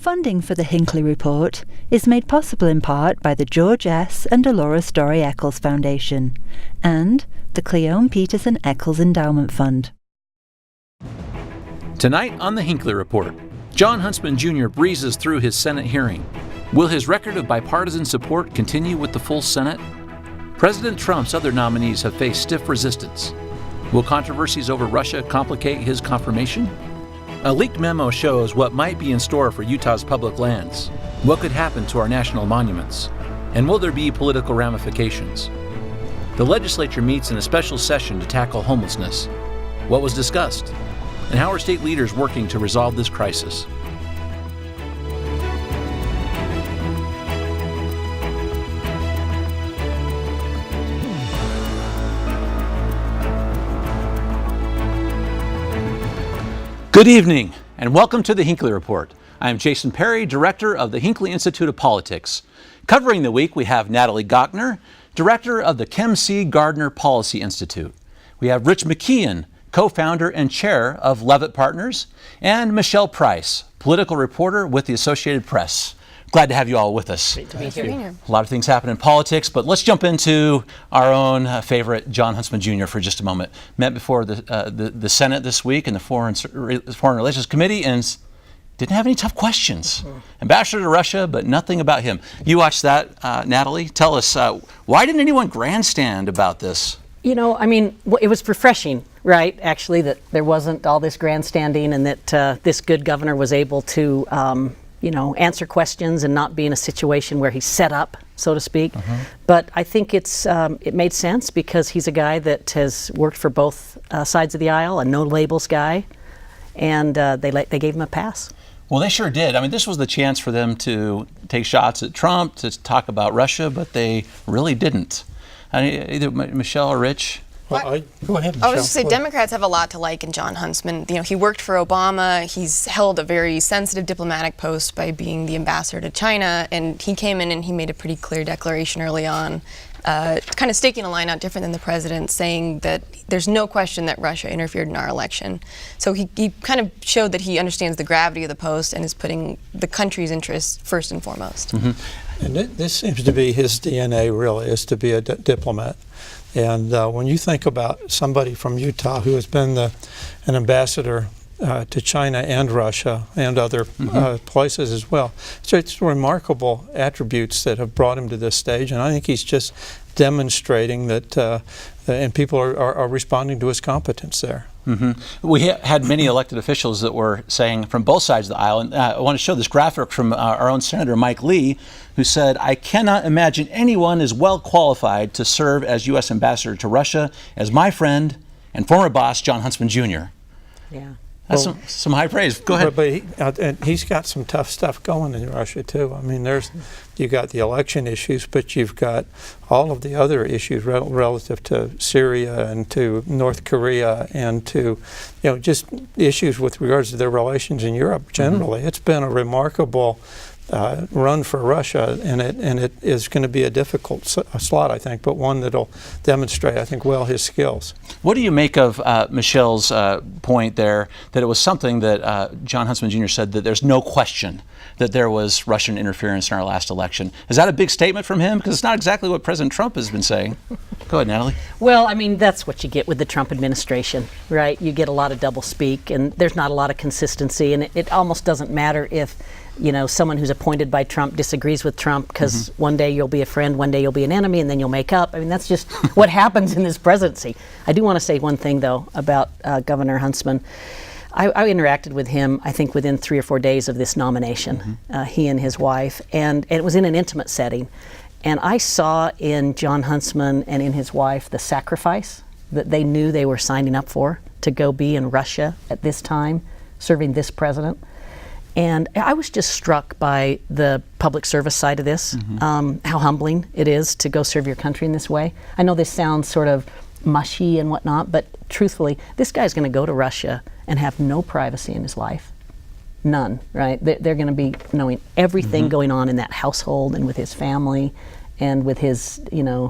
Funding for the Hinckley Report is made possible in part by the George S. and Dolores Story Eccles Foundation and the Cleone Peterson Eccles Endowment Fund. Tonight on the Hinckley Report, Jon Huntsman Jr. breezes through his Senate hearing. Will his record of bipartisan support continue with the full Senate? President Trump's other nominees have faced stiff resistance. Will controversies over Russia complicate his confirmation? A leaked memo shows what might be in store for Utah's public lands. What could happen to our national monuments? And will there be political ramifications? The legislature meets in a special session to tackle homelessness. What was discussed? And how are state leaders working to resolve this crisis? Good evening, and welcome to the Hinckley Report. I am Jason Perry, Director of the Hinckley Institute of Politics. Covering the week, we have Natalie Gochner, Director of the Kem C. Gardner Policy Institute. We have Rich McKeon, Co-founder and Chair of Levitt Partners, and Michelle Price, Political Reporter with the Associated Press. Glad to have you all with us. Great to be here. A lot of things happen in politics, but let's jump into our own favorite, Jon Huntsman Jr. for just a moment. Met before the Senate this week and the Foreign Relations Committee and didn't have any tough questions. Ambassador to Russia, but nothing about him. You watched that, Natalie. Tell us, why didn't anyone grandstand about this? You know, I mean, it was refreshing, right, actually, that there wasn't all this grandstanding and that this good governor was able to answer questions and not be in a situation where he's set up, so to speak. But I think it made sense because he's a guy that has worked for both sides of the aisle, a no labels guy, and they gave him a pass. Well, they sure did. I mean, this was the chance for them to take shots at Trump, to talk about Russia, but they really didn't. Either Michelle or Rich. Well, go ahead, Michelle. I was just say Democrats have a lot to like in Jon Huntsman. You know, he worked for Obama. He's held a very sensitive diplomatic post by being the ambassador to China, and he came in and he made a pretty clear declaration early on, kind of staking a line out different than the president, saying that there's no question that Russia interfered in our election. So he kind of showed that he understands the gravity of the post and is putting the country's interests first and foremost. And this seems to be his DNA, really, is to be a diplomat. And when you think about somebody from Utah who has been an ambassador to China and Russia and other places as well, so it's remarkable attributes that have brought him to this stage. And I think he's just demonstrating that, and people are responding to his competence there. We had many elected officials that were saying from both sides of the aisle, and I want to show this graphic from our own Senator Mike Lee, who said, "I cannot imagine anyone as well qualified to serve as U.S. Ambassador to Russia as my friend and former boss, Jon Huntsman Jr." Yeah. That's some high praise. Go ahead. But he's got some tough stuff going in Russia, too. I mean, you got the election issues, but you've got all of the other issues relative to Syria and to North Korea and to, just issues with regards to their relations in Europe generally. It's been a remarkable run for Russia, and it is going to be a difficult slot, I think, but one that'll demonstrate, I think, well his skills. What do you make of Michelle's point there, that it was something that Jon Huntsman Jr. said that there's no question that there was Russian interference in our last election? Is that a big statement from him? Because it's not exactly what President Trump has been saying. Go ahead, Natalie. Well, I mean, that's what you get with the Trump administration, right? You get a lot of doublespeak, and there's not a lot of consistency, and it almost doesn't matter if someone who's appointed by Trump disagrees with Trump, because one day you'll be a friend, one day you'll be an enemy, and then you'll make up. I mean, that's just what happens in this presidency. I do want to say one thing, though, about Governor Huntsman. I interacted with him, I think, within 3 or 4 days of this nomination, he and his wife, and it was in an intimate setting. And I saw in Jon Huntsman and in his wife the sacrifice that they knew they were signing up for, to go be in Russia at this time, serving this president. And I was just struck by the public service side of this, how humbling it is to go serve your country in this way. I know this sounds sort of mushy and whatnot, but truthfully, this guy's going to go to Russia and have no privacy in his life. None, right? They're going to be knowing everything going on in that household and with his family and with his,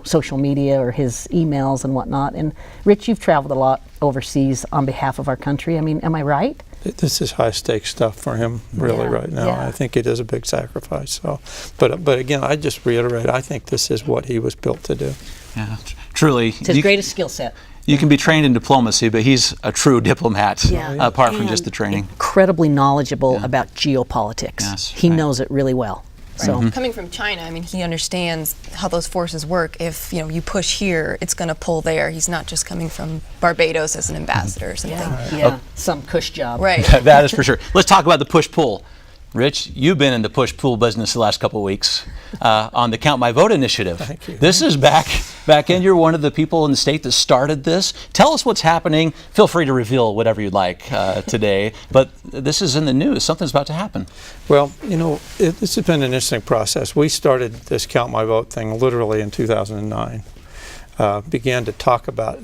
social media or his emails and whatnot. And Rich, you've traveled a lot overseas on behalf of our country. I mean, am I right? this is high stakes stuff for him really right now. I think it is a big sacrifice. So, but again, I just reiterate, I think this is what he was built to do. Yeah, truly. It's his greatest skill set. You can be trained in diplomacy, but he's a true diplomat, apart from just the training. Incredibly knowledgeable about geopolitics. Yes, he knows it really well. So coming from China, I mean, he understands how those forces work. If you push here, it's going to pull there. He's not just coming from Barbados as an ambassador or something. Some cush job. Right. That is for sure. Let's talk about the push-pull. Rich, you've been in the push-pull business the last couple of weeks on the Count My Vote initiative. Thank you. This is back in. You're one of the people in the state that started this. Tell us what's happening. Feel free to reveal whatever you'd like today, but this is in the news. Something's about to happen. Well, this has been an interesting process. We started this Count My Vote thing literally in 2009. Began to talk about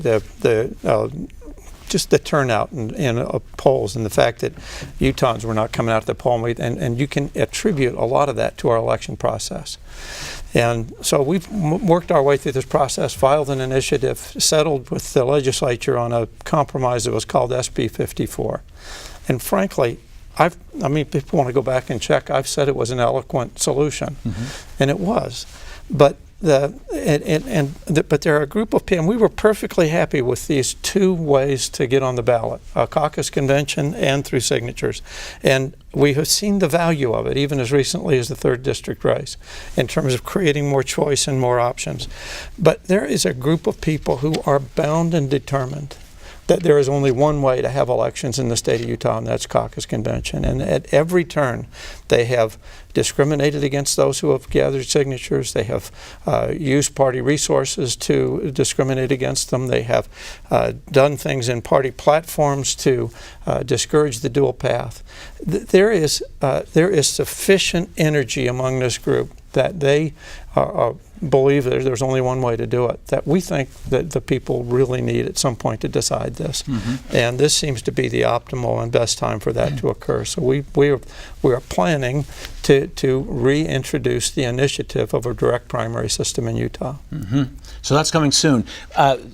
just the turnout in polls and the fact that Utahns were not coming out to the poll, and you can attribute a lot of that to our election process. And so we've worked our way through this process, filed an initiative, settled with the legislature on a compromise that was called SB 54. And frankly, people want to go back and check. I've said it was an eloquent solution, and it was. But but there are a group of people, and we were perfectly happy with these two ways to get on the ballot, a caucus convention and through signatures. And we have seen the value of it, even as recently as the 3rd district race, in terms of creating more choice and more options. But there is a group of people who are bound and determined that there is only one way to have elections in the state of Utah, and that's caucus convention. And at every turn, they have discriminated against those who have gathered signatures. They have used party resources to discriminate against them. They have done things in party platforms to discourage the dual path. There is sufficient energy among this group that they believe there's only one way to do it, that we think that the people really need at some point to decide this. And this seems to be the optimal and best time for that to occur. So we are planning to reintroduce the initiative of a direct primary system in Utah. So that's coming soon.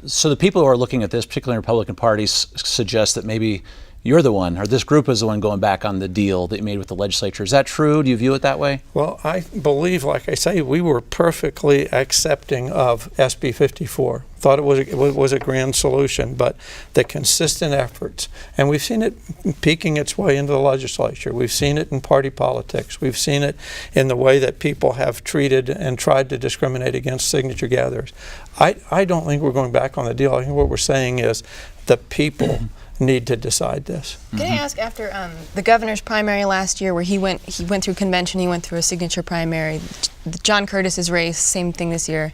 So the people who are looking at this, particularly in Republican parties, suggest that maybe you're the one, or this group is the one going back on the deal that you made with the legislature. Is that true? Do you view it that way? Well, I believe, like I say, we were perfectly accepting of SB 54. Thought it was a grand solution, but the consistent efforts, and we've seen it peeking its way into the legislature. We've seen it in party politics. We've seen it in the way that people have treated and tried to discriminate against signature gatherers. I don't think we're going back on the deal. I think what we're saying is the people need to decide this. Can I ask, after the governor's primary last year, where he went through convention, he went through a signature primary, John Curtis's race, same thing this year.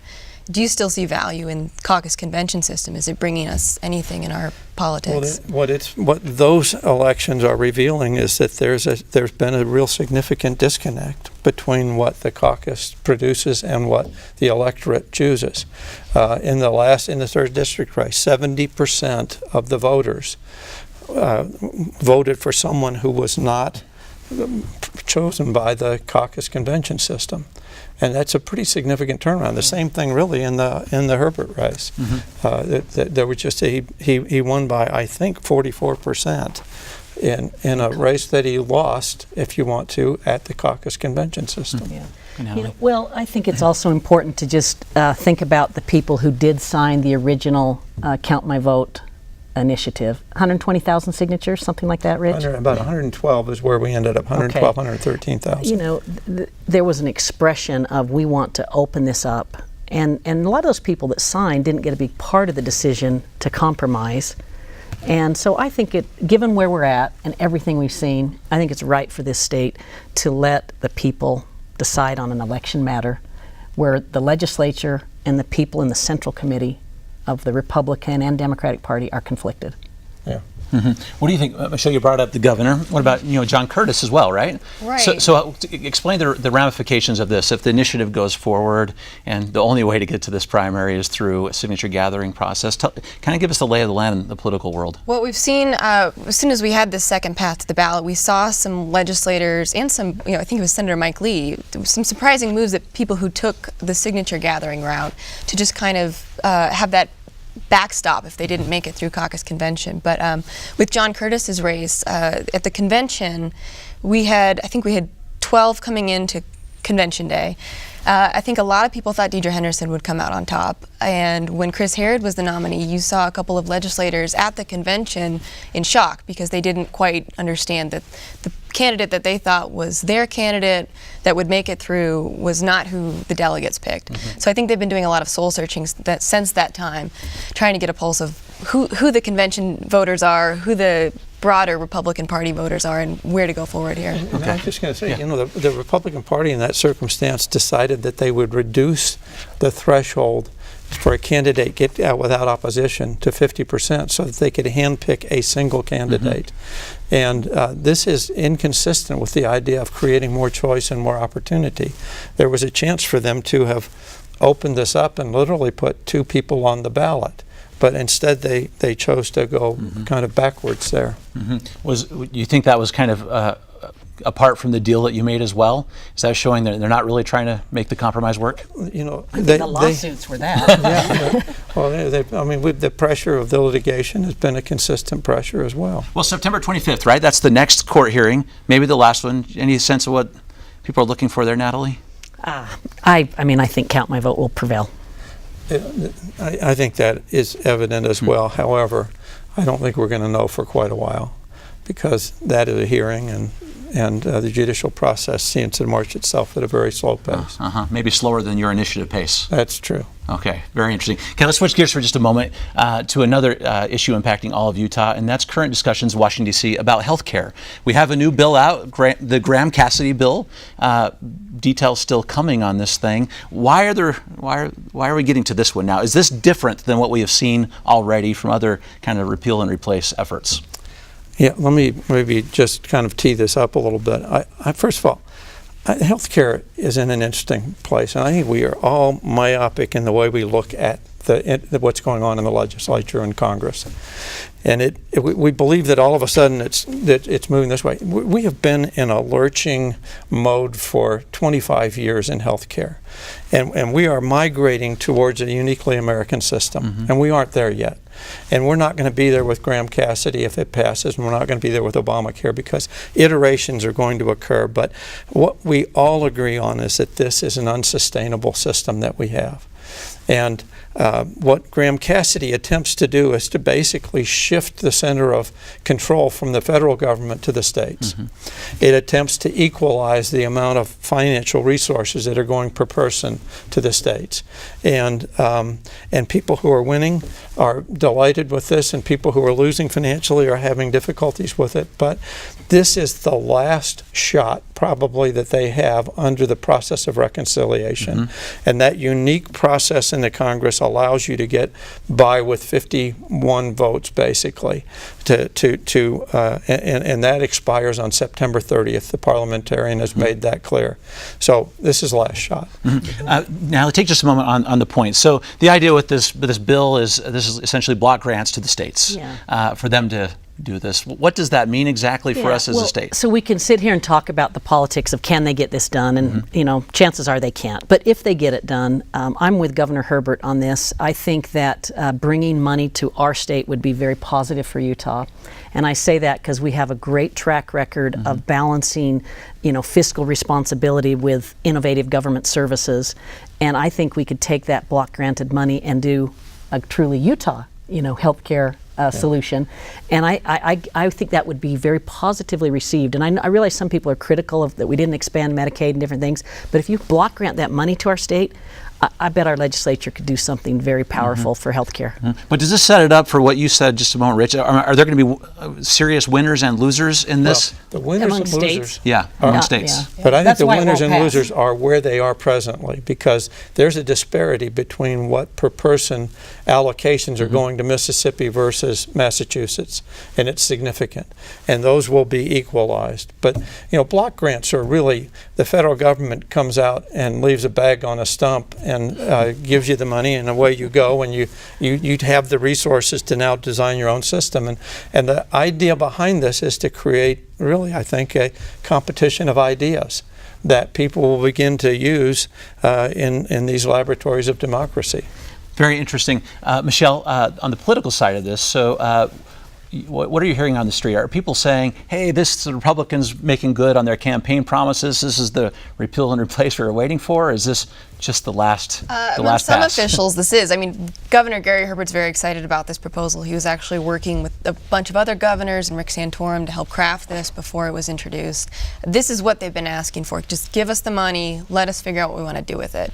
Do you still see value in caucus convention system? Is it bringing us anything in our politics? Well, what those elections are revealing is that there's been a real significant disconnect between what the caucus produces and what the electorate chooses. In the 3rd district race, 70% of the voters voted for someone who was not chosen by the caucus convention system. And that's a pretty significant turnaround. The same thing really in the Herbert race. There was just he won by, I think, 44% in a race that he lost, if you want to, at the caucus convention system. Well, I think it's also important to just think about the people who did sign the original Count My Vote initiative. 120,000 signatures, something like that, Rich? About 112 is where we ended up, 112, 113,000. There was an expression of, we want to open this up. And a lot of those people that signed didn't get to be part of the decision to compromise. And so I think given where we're at and everything we've seen, I think it's right for this state to let the people decide on an election matter where the legislature and the people in the Central Committee of the Republican and Democratic Party are conflicted. Yeah. What do you think? Michelle, you brought up the governor. What about John Curtis as well, right? Right. So explain the ramifications of this. If the initiative goes forward and the only way to get to this primary is through a signature gathering process, kind of give us the lay of the land in the political world. What we've seen, as soon as we had this second path to the ballot, we saw some legislators and some, I think it was Senator Mike Lee, some surprising moves that people who took the signature gathering route to just kind of have that backstop if they didn't make it through caucus convention. But with John Curtis's race at the convention, I think we had 12 coming into convention day. I think a lot of people thought Deidre Henderson would come out on top. And when Chris Herrod was the nominee, you saw a couple of legislators at the convention in shock because they didn't quite understand that the candidate that they thought was their candidate that would make it through was not who the delegates picked. So I think they've been doing a lot of soul searching since that time, trying to get a pulse of who the convention voters are, who the broader Republican Party voters are, and where to go forward here. And I'm just going to say, the Republican Party in that circumstance decided that they would reduce the threshold for a candidate get out without opposition to 50% so that they could handpick a single candidate. And this is inconsistent with the idea of creating more choice and more opportunity. There was a chance for them to have opened this up and literally put 2 people on the ballot. But instead, they chose to go kind of backwards there. Do you think that was kind of apart from the deal that you made as well? Is that showing that they're not really trying to make the compromise work? The lawsuits were that. Yeah. Well, I mean, with the pressure of the litigation has been a consistent pressure as well. Well, September 25th, right? That's the next court hearing, maybe the last one. Any sense of what people are looking for there, Natalie? I think count my vote will prevail. I think that is evident as well. However, I don't think we're going to know for quite a while because that is a hearing and the judicial process seems to march itself at a very slow pace. Maybe slower than your initiative pace. That's true. Okay, very interesting. Okay, let's switch gears for just a moment to another issue impacting all of Utah, and that's current discussions in Washington, D.C. about health care. We have a new bill out, the Graham-Cassidy bill. Details still coming on this thing. Why are we getting to this one now? Is this different than what we have seen already from other kind of repeal and replace efforts? Yeah, let me maybe just kind of tee this up a little bit. First of all, healthcare is in an interesting place, and I think we are all myopic in the way we look at what's going on in the legislature and Congress. And we believe that all of a sudden it's moving this way. We have been in a lurching mode for 25 years in healthcare, and we are migrating towards a uniquely American system, and we aren't there yet. And we're not going to be there with Graham-Cassidy if it passes, and we're not going to be there with Obamacare because iterations are going to occur. But what we all agree on is that this is an unsustainable system that we have. And what Graham-Cassidy attempts to do is to basically shift the center of control from the federal government to the states. It attempts to equalize the amount of financial resources that are going per person to the states. And people who are winning are delighted with this, and people who are losing financially are having difficulties with it. But this is the last shot probably that they have under the process of reconciliation. And that unique process in the Congress allows you to get by with 51 votes basically and that expires on September 30th. The parliamentarian has made that clear. So this is last shot. Now take just a moment on the point. So the idea with this bill is this is essentially block grants to the states for them to do this. What does that mean exactly for us as a state? So we can sit here and talk about the politics of can they get this done, and chances are they can't. But if they get it done, I'm with Governor Herbert on this. I think that bringing money to our state would be very positive for Utah. And I say that because we have a great track record of balancing, fiscal responsibility with innovative government services. And I think we could take that block granted money and do a truly Utah, healthcare solution. And I think that would be very positively received. And I realize some people are critical of that we didn't expand Medicaid and different things, but if you block grant that money to our state, I bet our legislature could do something very powerful for healthcare. But does this set it up for what you said just a moment, Rich? Are there going to be serious winners and losers in this? Well, the winners among and states? losers. Yeah, among states. Yeah. But I think That's the why it winners won't and pass. losers are where they are presently, because there's a disparity between what per person allocations are going to Mississippi versus Massachusetts, and it's significant. And those will be equalized. But block grants are really, the federal government comes out and leaves a bag on a stump and gives you the money, and away you go, and you have the resources to now design your own system. And the idea behind this is to create, really, I think, a competition of ideas that people will begin to use in these laboratories of democracy. Very interesting. Michelle, on the political side of this, so what are you hearing on the street? Are people saying, hey, the Republicans making good on their campaign promises? This is the repeal and replace we were waiting for? Or is this just the last Among some pass? officials, this is. I mean, Governor Gary Herbert's very excited about this proposal. He was actually working with a bunch of other governors and Rick Santorum to help craft this before it was introduced. This is what they've been asking for. Just give us the money. Let us figure out what we want to do with it.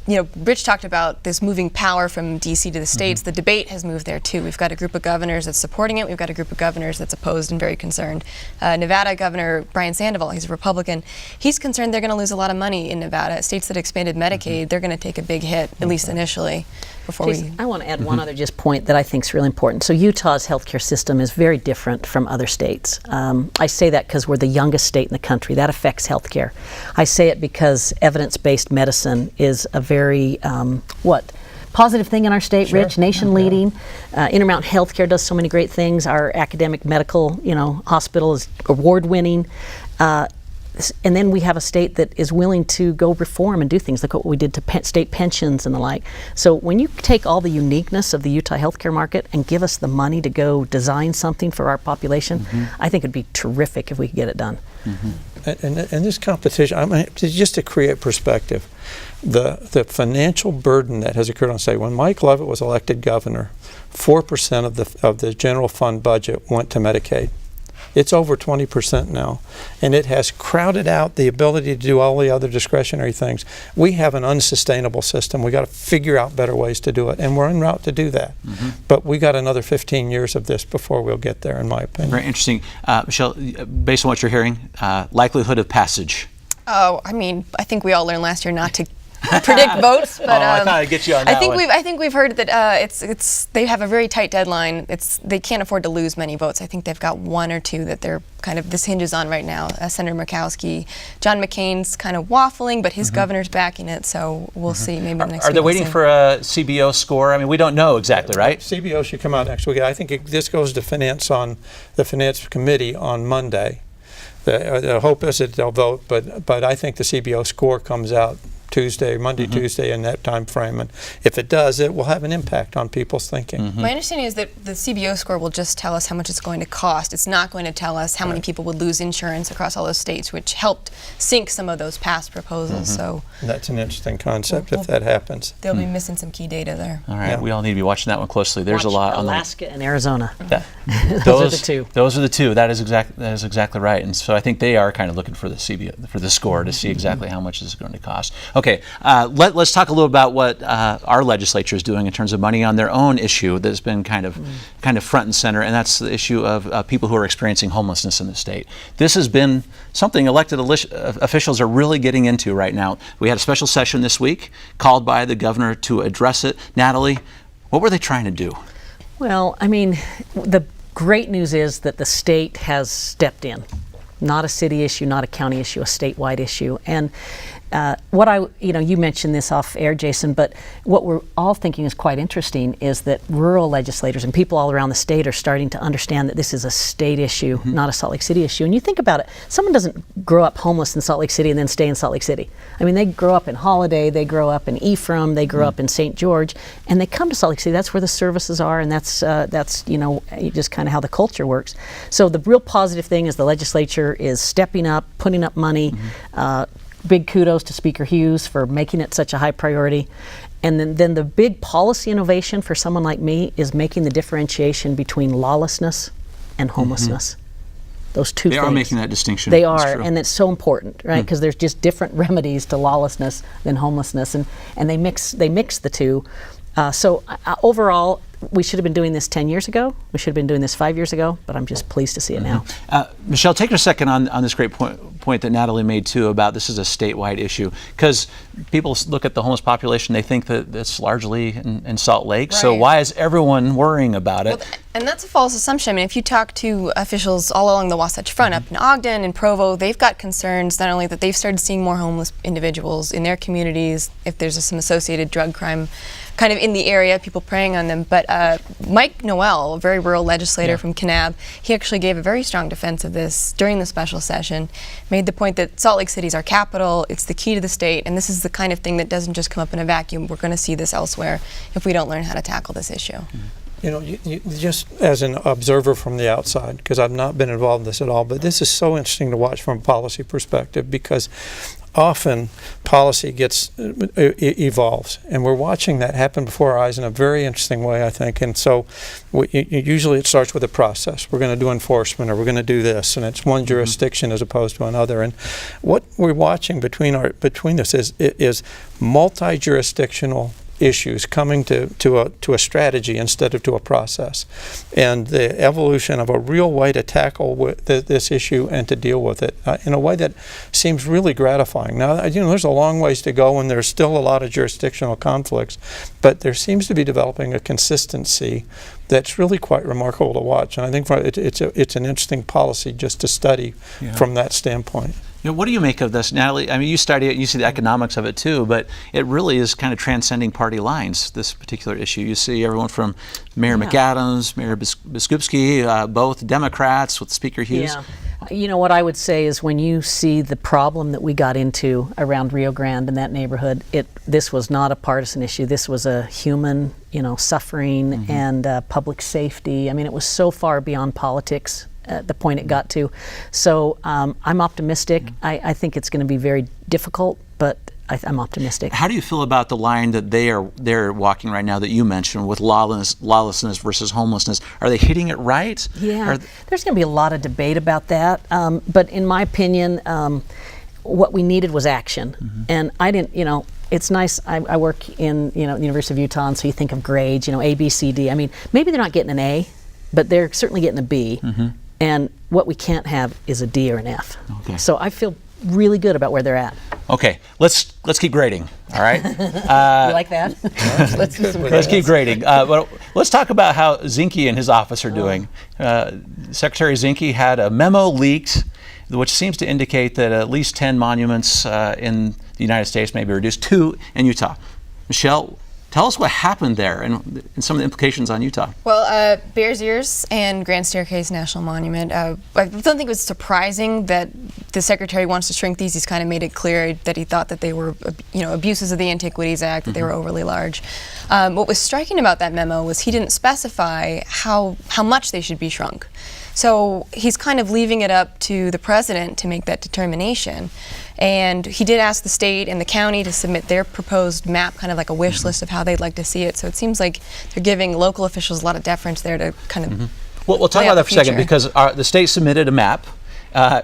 Rich talked about this moving power from D.C. to the states. The debate has moved there too. We've got a group of governors that's supporting it. We've got a group of governors that's opposed and very concerned. Nevada Governor Brian Sandoval, he's a Republican. He's concerned they're going to lose a lot of money in Nevada. States that expanded Medicaid, they're going to take a big hit, at least initially. Jason, I want to add one other just point that I think is really important. So Utah's healthcare system is very different from other states. I say that because we're the youngest state in the country. That affects healthcare. I say it because evidence-based medicine is a very, positive thing in our state, Sure. Rich, nation leading. Intermountain Healthcare does so many great things. Our academic medical, hospital is award-winning. And then we have a state that is willing to go reform and do things like what we did to state pensions and the like. So when you take all the uniqueness of the Utah healthcare market and give us the money to go design something for our population, I think it'd be terrific if we could get it done. And this competition, just to create perspective, the financial burden that has occurred on state. When Mike Leavitt was elected governor, 4% of the general fund budget went to Medicaid. It's over 20% now, and it has crowded out the ability to do all the other discretionary things. We have an unsustainable system. We got to figure out better ways to do it, and we're en route to do that. But we got another 15 years of this before we'll get there, in my opinion. Very interesting. Michelle, based on what you're hearing, likelihood of passage? Oh, I mean, I think we all learned last year not to predict votes, but I thought I'd get you on that one. I think we've heard that they have a very tight deadline. They can't afford to lose many votes. I think they've got one or two that they're this hinges on right now. Senator Murkowski, John McCain's kind of waffling, but his governor's backing it, so we'll see. Maybe the next Are week they we'll waiting see. for a CBO score? I mean, we don't know exactly, right? CBO should come out next week. I think this goes to finance on the finance committee on Monday. The hope is that they'll vote, but I think the CBO score comes out Monday, Tuesday in that time frame, and if it does, it will have an impact on people's thinking. My understanding is that the CBO score will just tell us how much it's going to cost. It's not going to tell us how many people would lose insurance across all those states, which helped sink some of those past proposals. So That's an interesting concept if that happens. they'll be missing some key data there. All right, Yeah. we all need to be watching that one closely. There's Watch a lot on Alaska and Arizona. those are the two. Those are the two. That is exactly right. And so I think they are kind of looking for the CBO, for the score to see exactly how much this is going to cost. Okay, let's talk a little about what our legislature is doing in terms of money on their own issue that's been kind of front and center, and that's the issue of people who are experiencing homelessness in the state. This has been something elected officials are really getting into right now. We had a special session this week called by the governor to address it. Natalie, what were they trying to do? Well, I mean, the great news is that the state has stepped in. Not a city issue, not a county issue, a statewide issue. And you mentioned this off air, Jason, but what we're all thinking is quite interesting is that rural legislators and people all around the state are starting to understand that this is a state issue, not a Salt Lake City issue. And you think about it, someone doesn't grow up homeless in Salt Lake City and then stay in Salt Lake City. I mean, they grow up in Holiday, they grow up in Ephraim, they grow up in St. George, and they come to Salt Lake City. That's where the services are, and that's just kind of how the culture works. So the real positive thing is the legislature is stepping up, putting up money. Big kudos to Speaker Hughes for making it such a high priority. And then the big policy innovation for someone like me is making the differentiation between lawlessness and homelessness. Those two things. They are making that distinction. They That's are, true. and it's so important, right? Because there's just different remedies to lawlessness than homelessness, and they mix the two. So overall, we should have been doing this 10 years ago. We should have been doing this 5 years ago, but I'm just pleased to see it now. Michelle, take a second on this great point that Natalie made too about this is a statewide issue, because people look at the homeless population, they think that it's largely in Salt Lake. Right. So why is everyone worrying about it? And that's a false assumption. I mean, if you talk to officials all along the Wasatch Front, up in Ogden and Provo, they've got concerns not only that they've started seeing more homeless individuals in their communities, if there's some associated drug crime kind of in the area, people preying on them, but Mike Noel, a very rural legislator from Kanab, he actually gave a very strong defense of this during the special session, made the point that Salt Lake City is our capital, it's the key to the state, and this is the kind of thing that doesn't just come up in a vacuum. We're going to see this elsewhere if we don't learn how to tackle this issue. You know, you just as an observer from the outside, because I've not been involved in this at all, but this is so interesting to watch from a policy perspective, because often policy evolves, and we're watching that happen before our eyes in a very interesting way, I think. And so usually it starts with a process. We're going to do enforcement, or we're going to do this, and it's one jurisdiction as opposed to another. And what we're watching between this is multi-jurisdictional issues coming to a strategy instead of to a process, and the evolution of a real way to tackle this issue and to deal with it in a way that seems really gratifying. Now, there's a long ways to go, and there's still a lot of jurisdictional conflicts, but there seems to be developing a consistency that's really quite remarkable to watch. And I think it's an interesting policy just to study from that standpoint. What do you make of this, Natalie? I mean, you study it, you see the economics of it too, but it really is kind of transcending party lines, this particular issue. You see everyone from Mayor McAdams, Mayor Biskupski, both Democrats with Speaker Hughes. You know, what I would say is when you see the problem that we got into around Rio Grande and that neighborhood, this was not a partisan issue. This was a human, suffering and public safety. I mean, it was so far beyond politics at the point it got to. So I'm optimistic. I think it's going to be very difficult, but I'm optimistic. How do you feel about the line that they're walking right now that you mentioned with lawlessness versus homelessness? Are they hitting it right? Yeah, there's going to be a lot of debate about that. But in my opinion, what we needed was action. And I didn't, it's nice. I work in, the University of Utah, and so you think of grades, A, B, C, D. I mean, maybe they're not getting an A, but they're certainly getting a B. And what we can't have is a D or an F. Okay. So I feel really good about where they're at. Okay, let's keep grading. All right. You like that? Let's do some grading. Let's keep grading. Well, let's talk about how Zinke and his office are doing. Secretary Zinke had a memo leaked, which seems to indicate that at least 10 monuments in the United States may be reduced, 2 in Utah. Michelle, tell us what happened there and some of the implications on Utah. Well, Bears Ears and Grand Staircase National Monument, I don't think it was surprising that the Secretary wants to shrink these. He's kind of made it clear that he thought that they were, abuses of the Antiquities Act, that they were overly large. What was striking about that memo was he didn't specify how much they should be shrunk. So he's kind of leaving it up to the president to make that determination. And he did ask the state and the county to submit their proposed map, kind of like a wish list of how they'd like to see it. So it seems like they're giving local officials a lot of deference there to kind of Well, we'll talk about that for a second, because the state submitted a map,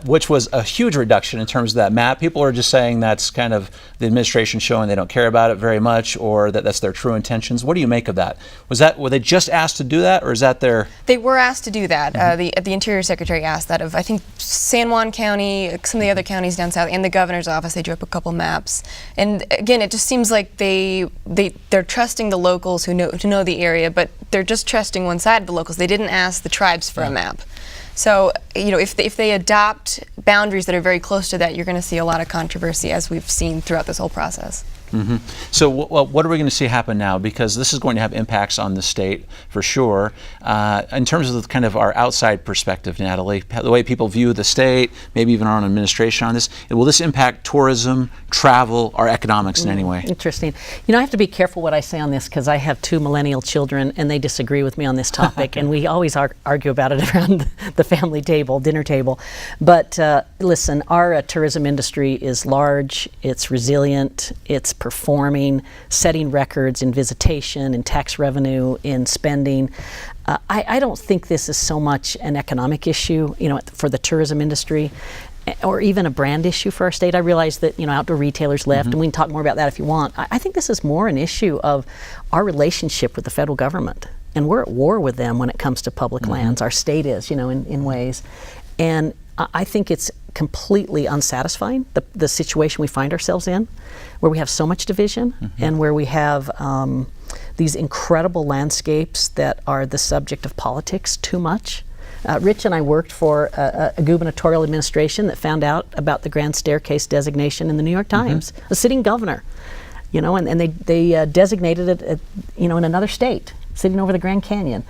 which was a huge reduction in terms of that map. People are just saying that's kind of the administration showing they don't care about it very much, or that that's their true intentions. What do you make of that? Were they just asked to do that, or is that their... They were asked to do that. The Interior Secretary asked that of, I think, San Juan County, some of the other counties down south, and the governor's office. They drew up a couple maps. And again, it just seems like they're trusting the locals who know the area, but they're just trusting one side of the locals. They didn't ask the tribes for a map. So, if they adopt boundaries that are very close to that, you're going to see a lot of controversy, as we've seen throughout this whole process. So what are we going to see happen now? Because this is going to have impacts on the state for sure. In terms of kind of our outside perspective, Natalie, the way people view the state, maybe even our own administration on this, will this impact tourism, travel, our economics in any way? Interesting. I have to be careful what I say on this, because I have 2 millennial children and they disagree with me on this topic. And we always argue about it around the family table, dinner table. But listen, our tourism industry is large, it's resilient, it's performing, setting records in visitation, in tax revenue, in spending. I don't think this is so much an economic issue, for the tourism industry, or even a brand issue for our state. I realize that, outdoor retailers left, and we can talk more about that if you want. I think this is more an issue of our relationship with the federal government. And we're at war with them when it comes to public lands. Our state is, in ways. And I think it's completely unsatisfying, the situation we find ourselves in, where we have so much division and where we have these incredible landscapes that are the subject of politics too much. Rich and I worked for a gubernatorial administration that found out about the Grand Staircase designation in the New York Times, a sitting governor, and they designated it, in another state, sitting over the Grand Canyon.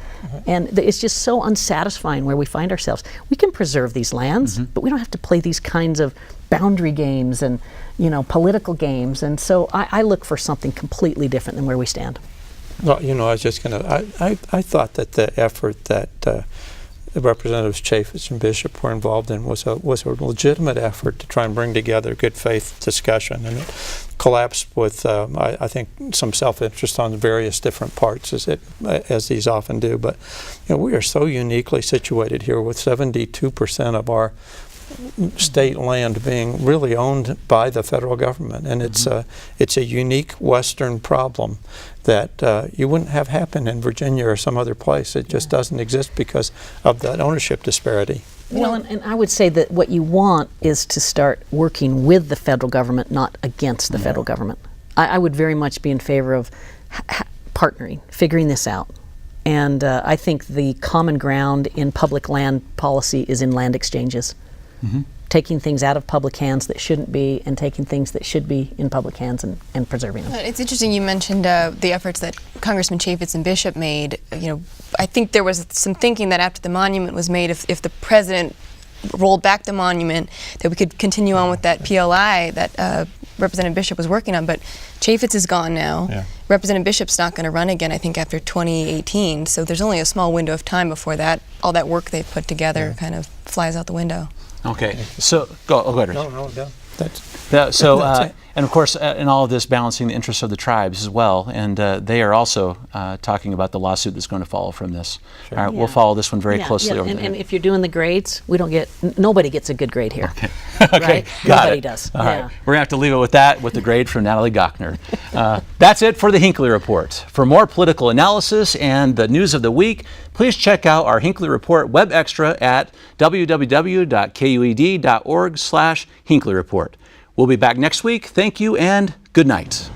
And it's just so unsatisfying where we find ourselves. We can preserve these lands, but we don't have to play these kinds of boundary games and, political games. And so I look for something completely different than where we stand. Well, I was just going to, I thought that the effort that Representatives Chaffetz and Bishop were involved in was a legitimate effort to try and bring together good faith discussion, and it collapsed with I think some self-interest on the various different parts as these often do. But we are so uniquely situated here with 72% of our state land being really owned by the federal government, and it's a unique Western problem that you wouldn't have happen in Virginia or some other place. It just doesn't exist because of that ownership disparity. Well, and I would say that what you want is to start working with the federal government, not against the federal government. I would very much be in favor of partnering, figuring this out. And I think the common ground in public land policy is in land exchanges. Taking things out of public hands that shouldn't be and taking things that should be in public hands and preserving them. It's interesting you mentioned the efforts that Congressman Chaffetz and Bishop made. I think there was some thinking that after the monument was made, if the president rolled back the monument, that we could continue on with that PLI that Representative Bishop was working on. But Chaffetz is gone now. Yeah. Representative Bishop's not going to run again, I think, after 2018. So there's only a small window of time before all that work they've put together kind of flies out the window. Okay, so go ahead. No. And of course, in all of this, balancing the interests of the tribes as well, and they are also talking about the lawsuit that's going to follow from this. Sure. All right, we'll follow this one very closely. And if you're doing the grades, nobody gets a good grade here. Okay, right? Nobody does. All right, we're gonna have to leave it with that, with the grade from Natalie Gochner. That's it for the Hinckley Report. For more political analysis and the news of the week, please check out our Hinckley Report web extra at www.kued.org/Hinckley Report. We'll be back next week. Thank you and good night.